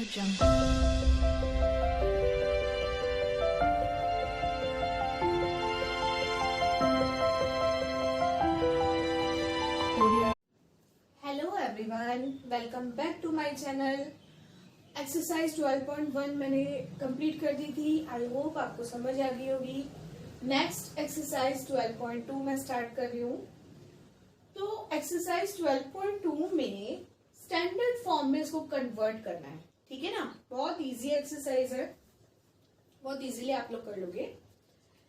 Hello everyone, welcome back to my channel. Exercise 12.1 मैंने complete कर दी थी। आई होप आपको समझ आ गई होगी। नेक्स्ट एक्सरसाइज 12.2 मैं स्टार्ट कर रही हूँ। तो एक्सरसाइज 12.2 में स्टैंडर्ड फॉर्म में इसको कन्वर्ट करना है, ठीक है ना। बहुत इजी एक्सरसाइज है, बहुत इजीली आप लोग कर लोगे।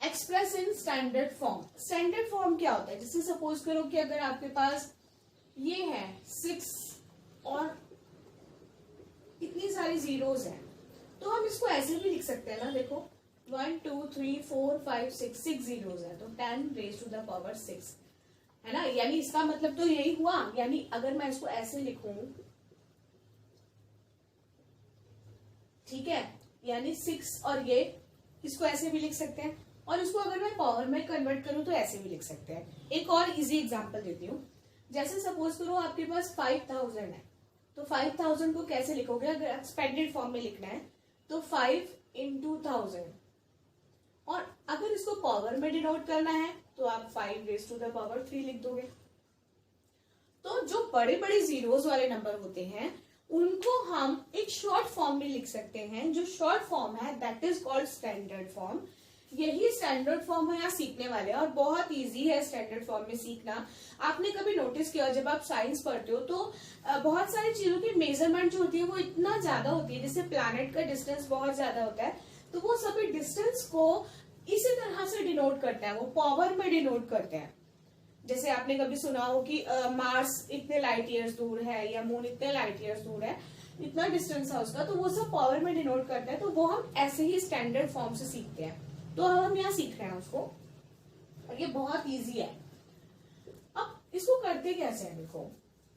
Express in standard form. Standard form क्या होता है? जैसे सपोज करो कि अगर आपके पास ये है 6 और इतनी सारी जीरोस हैं, तो हम इसको ऐसे भी लिख सकते हैं ना। देखो 1 2 3 4 5 6 जीरोस है, तो 10 रेज टू द पावर 6 है ना। यानी इसका मतलब तो यही हुआ। यानी अगर मैं इसको ऐसे लिखूं, ठीक है, यानी 6 और ये इसको ऐसे भी लिख सकते हैं, और इसको अगर मैं पावर में कन्वर्ट करूं तो ऐसे भी लिख सकते हैं। एक और इजी एग्जांपल देती हूँ। जैसे सपोज करो आपके पास 5000 है, तो 5000 को कैसे लिखोगे? अगर एक्सपेंडेड फॉर्म में लिखना है तो 5 into 1000, और अगर इसको पावर में डिनोट करना है तो आप 5 raised to the power 3 लिख दोगे। तो जो बड़े बड़े जीरोस वाले नंबर होते हैं उनको हम एक शॉर्ट फॉर्म में लिख सकते हैं। जो शॉर्ट फॉर्म है that is called standard form. यही स्टैंडर्ड फॉर्म है यहाँ सीखने वाले हैं, और बहुत इजी है स्टैंडर्ड फॉर्म में सीखना। आपने कभी नोटिस किया जब आप साइंस पढ़ते हो तो बहुत सारी चीजों की मेजरमेंट जो होती है वो इतना ज्यादा होती है। जैसे प्लैनेट का डिस्टेंस बहुत ज्यादा होता है, तो वो सभी डिस्टेंस को इसी तरह से डिनोट करते हैं, वो पावर में डिनोट करते हैं। जैसे आपने कभी सुना हो कि मार्स इतने लाइट ईयर्स दूर है या मून इतने लाइट ईयर्स दूर है, इतना डिस्टेंस है उसका, तो वो सब पावर में डिनोट करते हैं। तो वो हम ऐसे ही स्टैंडर्ड फॉर्म से सीखते हैं। तो हम यहाँ सीख रहे हैं उसको, और ये बहुत इजी है। अब इसको करते कैसे हैं? देखो,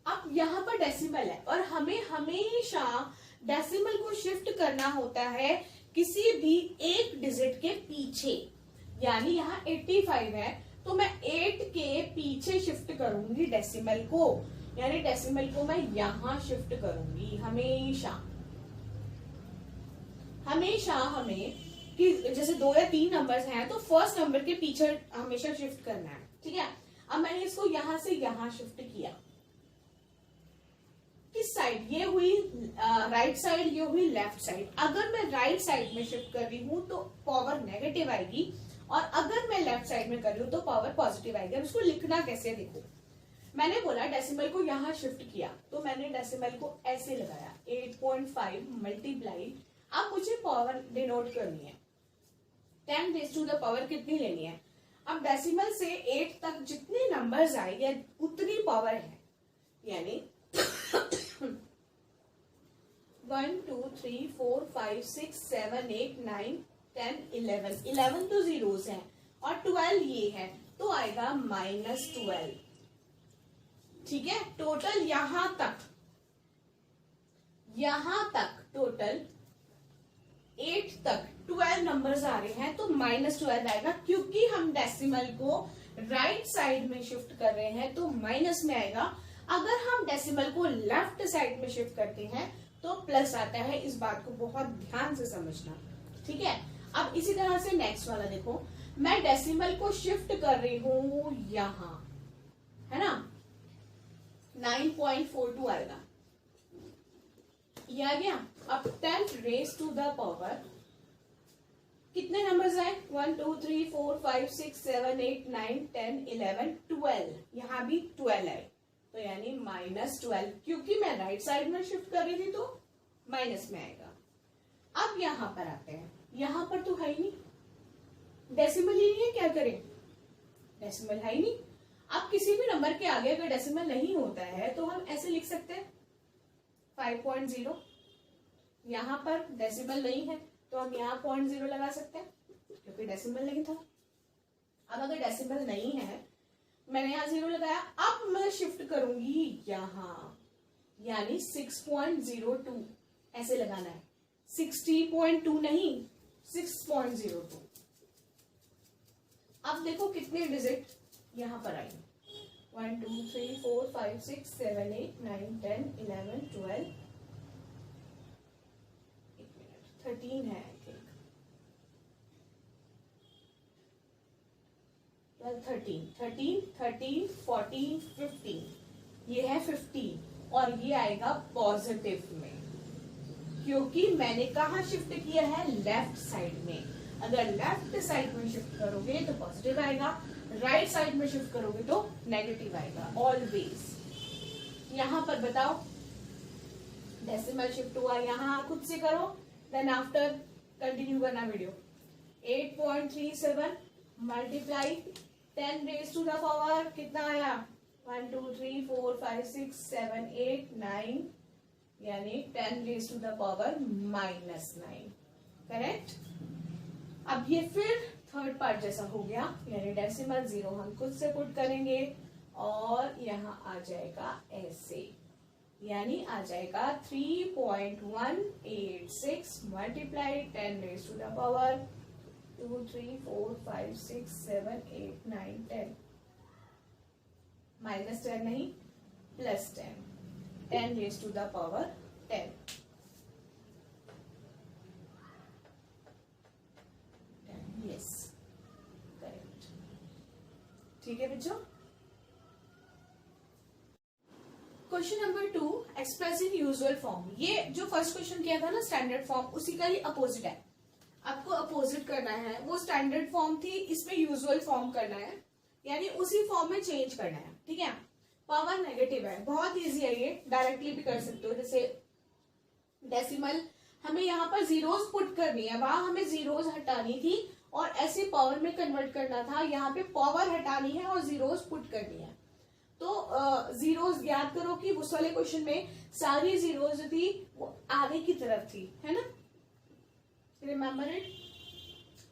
अब यहाँ पर डेसिमल है और हमें हमेशा डेसिमल को शिफ्ट करना होता है किसी भी एक डिजिट के पीछे। यानी यहाँ 85 है, तो मैं 8 के पीछे शिफ्ट करूंगी डेसिमल को। यानी डेसिमल को मैं यहां शिफ्ट करूंगी हमेशा। हमेशा हमें कि जैसे 2 या 3 नंबर्स हैं तो फर्स्ट नंबर के पीछे हमेशा शिफ्ट करना है, ठीक है। अब मैंने इसको यहां से यहां शिफ्ट किया। किस साइड? ये हुई राइट साइड, ये हुई लेफ्ट साइड। अगर मैं राइट साइड में शिफ्ट कर रही हूं तो पावर नेगेटिव आएगी, और अगर मैं लेफ्ट साइड में कर रही हूं तो पावर पॉजिटिव आएगी। अब इसको लिखना कैसे? देखो, मैंने बोला डेसिमल को यहां शिफ्ट किया, तो मैंने डेसिमल को ऐसे लगाया 8.5 मल्टीप्लाई। अब मुझे पावर डिनोट करनी है, 10 रेज़ टू द पावर कितनी लेनी है? अब डेसिमल से 8 तक जितने नंबर्स आए या उतनी पावर है। यानी 1 2 3 4 5 6 7 8 9 10 11 तो जीरोस हैं, और 12 ये है, तो आएगा -12। ठीक है, टोटल यहां तक टोटल 8 तक 12 नंबर्स आ रहे हैं, तो -12 आएगा। क्योंकि हम डेसिमल को राइट साइड में शिफ्ट कर रहे हैं तो माइनस में आएगा। अगर हम डेसिमल को लेफ्ट साइड में शिफ्ट करते हैं तो प्लस आता है। इस बात को बहुत ध्यान से समझना, ठीक है। अब इसी तरह से नेक्स्ट वाला देखो, मैं डेसिमल को शिफ्ट कर रही हूं यहां, है ना। 9.42 आएगा, ये आ गया। अब 10 रेज़ टू द पावर कितने नंबर्स आए? 1 2 3 4 5 6 7 8 9 10 11 12। यहां भी 12 आए, तो यानी -12। क्योंकि मैं राइट साइड में शिफ्ट कर रही थी तो माइनस में आएगा। अब यहां पर आते हैं, यहां पर तो है ही नहीं, डेसिमल ही नहीं है, क्या करें? डेसिमल है ही नहीं। अब किसी भी नंबर के आगे अगर डेसिमल नहीं होता है तो हम ऐसे लिख सकते हैं 5.0। यहां पर डेसिमल नहीं है तो हम यहाँ 0.0 लगा सकते हैं क्योंकि डेसिमल नहीं था। अब अगर डेसिमल नहीं है, मैंने यहाँ 0 लगाया, अब मैं शिफ्ट करूंगी यहां, यानी 6.02 ऐसे लगाना है। 60.2 नहीं, 6.02। अब देखो कितने डिजिट यहाँ पर आएंगे, 1 2 3 4 5 6 7 8 9 10 11 12 13 है आई थिंक, 13, 13, 14, 15, ये है 15 और ये आएगा पॉजिटिव में, क्योंकि मैंने कहा शिफ्ट किया है लेफ्ट साइड में। अगर लेफ्ट साइड में शिफ्ट करोगे तो पॉजिटिव आएगा, राइट साइड में शिफ्ट करोगे तो नेगेटिव आएगा ऑलवेज। यहां पर बताओ डेसिमल शिफ्ट हुआ, यहां खुद से करो, देन आफ्टर कंटिन्यू करना video. 8.37 multiply 10 raise to the power कितना आया, 1 2 3 4 5 6 7 8 9, यानी 10 raise to the power -9, correct. अब ये फिर थर्ड पार्ट जैसा हो गया, यानी डेसिमल 0 हम खुद से पुट करेंगे और यहाँ आ जाएगा ऐसे, यानी आ जाएगा 3.186 multiply 10 raise to the power 2 3 4 5 6 7 8 9 10, -10 नहीं +10, 10 raise to the power 10, yes correct. ठीक है बच्चों। Question number 2, express in usual form. ये जो फर्स्ट क्वेश्चन किया था ना स्टैंडर्ड फॉर्म, उसी का ही अपोजिट है, आपको अपोजिट करना है। वो स्टैंडर्ड फॉर्म थी, इसमें यूजुअल फॉर्म करना है, यानी उसी फॉर्म में चेंज करना है, ठीक है। पावर नेगेटिव है, बहुत इजी है ये, डायरेक्टली भी कर सकते हो। जैसे डेसिमल हमें यहाँ पर जीरोस पुट करनी है, वहां हमें जीरोस हटानी थी और ऐसे पावर में कन्वर्ट करना था, यहाँ पे पावर हटानी है और जीरोस पुट करनी है। तो जीरोस याद करो कि उस वाले क्वेश्चन में सारी जीरोस थी वो आगे की तरफ थी, है ना, रिमेम्बर इट।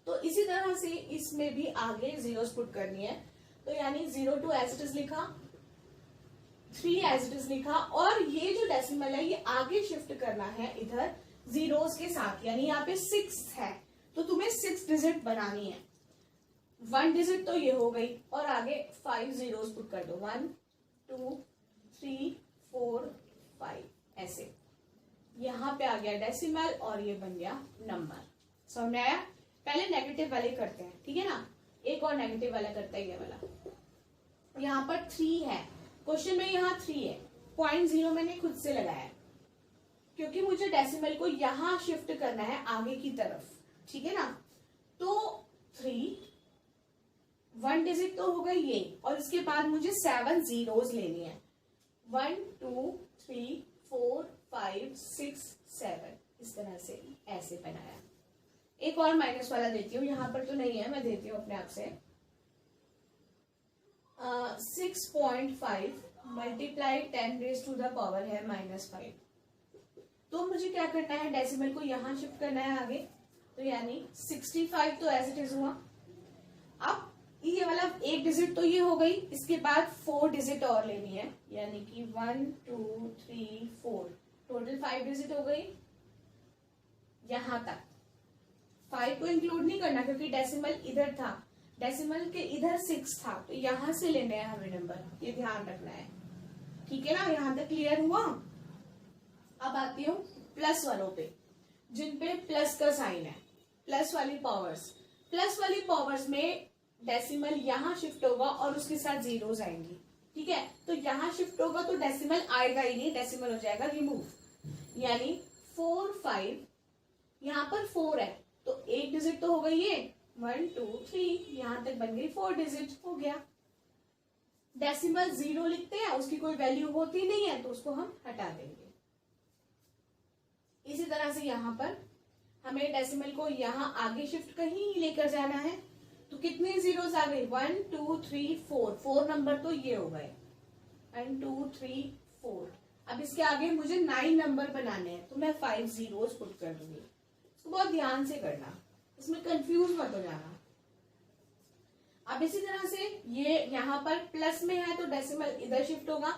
तो इसी तरह से इसमें भी आगे जीरोस पुट करनी है, तो यानी 0 to एज इट इज लिखा, 3 एज इट इज लिखा, और ये जो डेसिमल है ये आगे शिफ्ट करना है इधर जीरोस के साथ, यानी यहाँ पे 6 है तो तुम्हें 6 डिजिट बनानी है। 1 डिजिट तो ये हो गई और आगे 5 जीरोस पुट कर दो, 1 2 3 4 5 ऐसे। यहाँ पे आ गया डेसिमल और ये बन गया नंबर। समझ में आया? पहले नेगेटिव वाले करते हैं, ठीक है ना, एक और नेगेटिव वाला करता है ये वाला। यहाँ पर 3 है क्वेश्चन में, यहाँ 3 है, 0.0 मैंने खुद से लगाया क्योंकि मुझे डेसिमल को यहाँ शिफ्ट करना है आगे की तरफ, ठीक है ना। तो 3 1 डिजिट तो हो गई ये, और इसके बाद मुझे 7 जीरोस लेनी है, 1 2 3 4 5 6 7, इस तरह से ऐसे बनाया। एक और माइनस वाला देती हूँ, यहाँ पर तो नहीं है, मैं देती हूँ अपने आप से। 6.5 multiply 10 raise to the power है -5। तो मुझे क्या करना है, डेसिमल को यहाँ शिफ्ट करना है आगे, तो यानी 65 तो एज इट इज हुआ। अब ये वाला एक डिजिट तो ये हो गई, इसके बाद 4 डिजिट और लेनी है, यानी कि 1 2 3 4, टोटल 5 डिजिट हो गई। यहां तक 5 को इंक्लूड नहीं करना क्योंकि डेसिमल इधर था, डेसिमल के इधर 6 था, तो यहां से लेने हैं हमें नंबर, ये ध्यान रखना है, ठीक है ना। यहां तक क्लियर हुआ। अब आती हूँ प्लस वालों पे, जिन पे प्लस का साइन है, प्लस वाली पावर्स। प्लस वाली पावर्स में डेसिमल यहाँ शिफ्ट होगा और उसके साथ जीरोस आएंगी, ठीक है। तो यहाँ शिफ्ट होगा तो डेसिमल आएगा ही नहीं, डेसिमल हो जाएगा रिमूव, यानी 4 5, यहाँ पर 4 है तो एक डिजिट तो हो गई ये, 1 2 3, यहाँ तक बन गई 4 डिजिट, हो गया। डेसिमल 0 लिखते हैं, उसकी कोई वैल्यू होती नहीं है तो उसको हम हटा देंगे। इसी तरह से यहाँ पर हमें डेसिमल को यहाँ आगे शिफ्ट कहीं लेकर जाना है, तो कितने जीरोस आ गए, 1 2 3 4, 4 नंबर तो ये हो गए, 1 2 3 4। अब इसके आगे मुझे 9 नंबर बनाने हैं, तो मैं 5 जीरोस पुट कर दूंगी। इसको बहुत ध्यान से करना, इसमें कंफ्यूज मत हो जाना। अब इसी तरह से ये यहाँ पर प्लस में है तो डेसिमल इधर शिफ्ट होगा,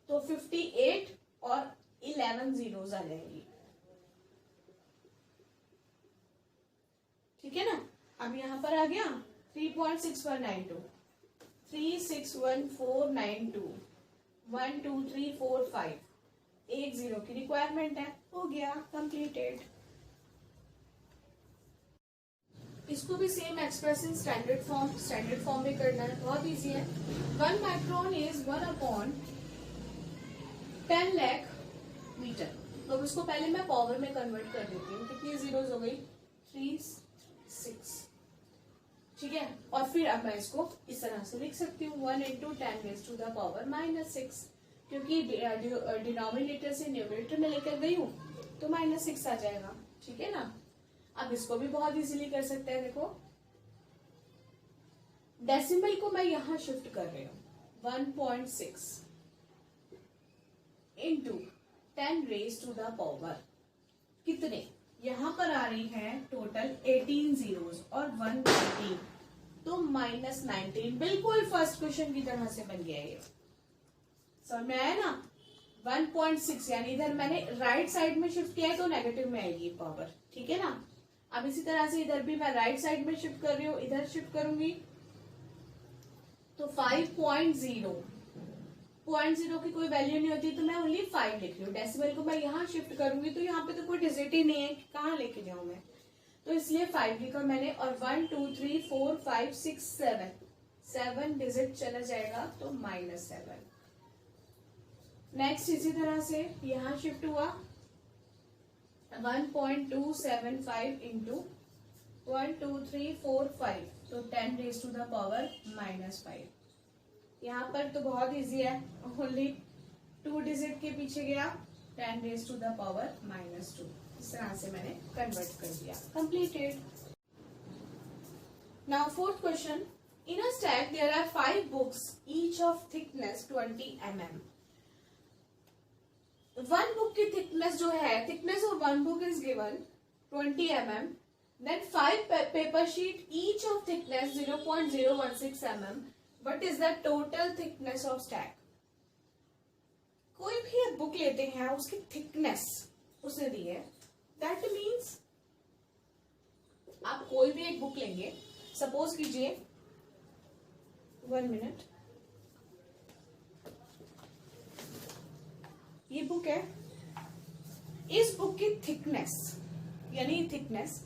तो 58 और 11 जीरोस आ जाएंगी, ठीक है ना। अब यहाँ पर आ गया 3.6192, 361,492, 1 2 3 4 5, 1 0 की रिक्वायरमेंट है, हो गया कंप्लीटेड। इसको भी same express in standard form में करना है, बहुत इजी है। 1 माइक्रोन इज 1/10 लाख मीटर। तो इसको पहले मैं पावर में कन्वर्ट कर देती हूँ। कितनी जीरोस हो गई? 3, 6। ठीक है, और फिर अब मैं इसको इस तरह से लिख सकती हूँ 1 × 10⁻⁻⁶, क्योंकि डिनोमिनेटर से न्यूमरेटर में लेकर गई हूँ तो -6 आ जाएगा। ठीक है ना। अब इसको भी बहुत इजीली कर सकते हैं। देखो, डेसिमल को मैं यहां शिफ्ट कर रही हूँ 1.6 × 10⁻⁻, कितने? यहां पर आ रही है टोटल 18 जीरोस और 1 19, तो -19। बिल्कुल फर्स्ट क्वेश्चन की तरह से बन गया ये। समझ में आया ना। 1.6 यानी इधर मैंने राइट साइड में शिफ्ट किया है तो नेगेटिव में आएगी पावर। ठीक है ना। अब इसी तरह से इधर भी मैं राइट साइड में शिफ्ट कर रही हूँ, इधर शिफ्ट करूंगी तो 5.0 की कोई वैल्यू नहीं होती, तो मैं ओनली 5 लिख रही हूँ। डेसिमल को मैं यहाँ शिफ्ट करूंगी तो यहाँ पे तो कोई डिजिट ही नहीं है, कहाँ लेके जाऊं मैं, तो इसलिए 5 लिखा मैंने। और 1 2 3 4 5 6 7 डिजिट चला जाएगा तो -7। नेक्स्ट इसी तरह से यहाँ शिफ्ट हुआ 1.275 × 1 2 3 4 5, तो 10⁻⁻⁵। यहाँ पर तो बहुत इजी है, ओनली 2 डिजिट के पीछे गया 10⁻⁻²। इस तरह से मैंने कन्वर्ट कर दिया। Completed. Now fourth question, in a stack there are 5 books each of thickness 20 mm। One book की थिकनेस जो है, thickness of one book is given 20 mm, then 5 paper sheet each of thickness 0.016 mm. What is the total thickness of stack? कोई भी एक book लेते हैं, उसकी thickness उसने दी है, दैट मीन्स आप कोई भी एक बुक लेंगे, सपोज कीजिए 1 मिनट, ये बुक है, इस बुक की थिकनेस यानी थिकनेस,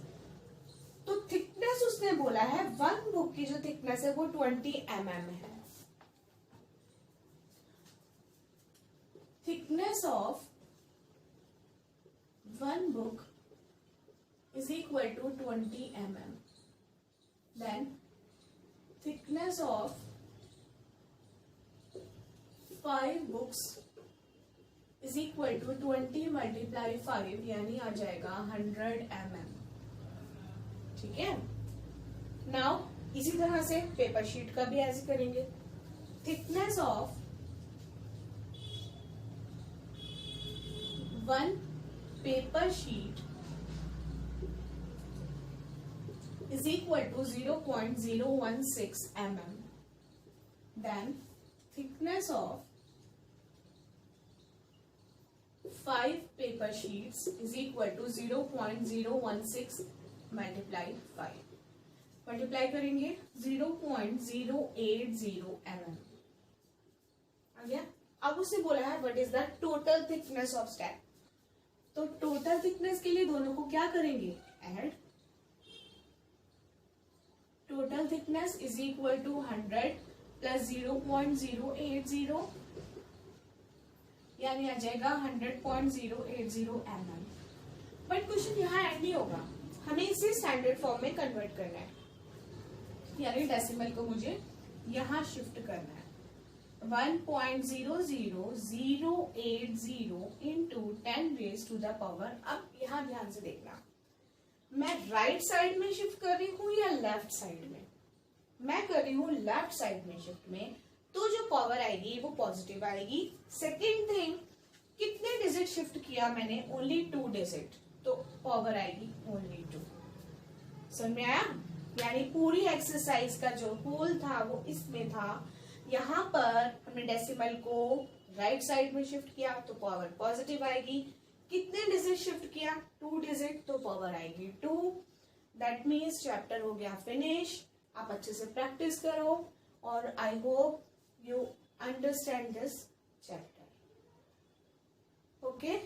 तो थिकनेस उसने बोला है वन बुक की जो थिकनेस है वो 20 mm है। Thickness of one book is equal to 20 mm, then thickness of 5 books is equal to 20 × 5 यानी आ जाएगा 100 mm। ठीक है। नाउ इसी तरह से पेपर शीट का भी ऐसे करेंगे। Thickness of one paper sheet is equal to 0.016 mm, then thickness of 5 paper sheets is equal to 0.016 multiply 5, multiply करेंगे 0.080 mm आ गया। अब उसने बोला है what is the total thickness of stack, तो टोटल थिकनेस के लिए दोनों को क्या करेंगे, add. Total thickness is equal to 100 plus 0.080 यानी आ जाएगा 100.080 mm। बट क्वेश्चन यहाँ ऐड नहीं होगा, हमें इसे स्टैंडर्ड फॉर्म में कन्वर्ट करना है, यानी डेसिमल को मुझे यहाँ शिफ्ट करना है। 1.00080 इंटू 10⁻⁻। अब यहाँ ध्यान से देखना, मैं राइट साइड में शिफ्ट कर रही हूँ या लेफ्ट साइड में। मैं कर रही हूँ लेफ्ट साइड में शिफ्ट में, तो जो पावर आएगी वो पॉजिटिव आएगी। सेकेंड थिंग, कितने डिजिट शिफ्ट किया मैंने, ओनली 2 डिजिट, तो पावर आएगी ओनली 2। समझ में आया। यानी पूरी एक्सरसाइज का जो होल था वो इसमें था। यहाँ पर हमने डेसिमल को राइट साइड में शिफ्ट किया तो पावर पॉजिटिव आएगी। कितने डिजिट शिफ्ट किया, 2 डिजिट, तो पावर आएगी 2। दैट मीन्स चैप्टर हो गया फिनिश। आप अच्छे से प्रैक्टिस करो और I hope you understand this chapter. Okay.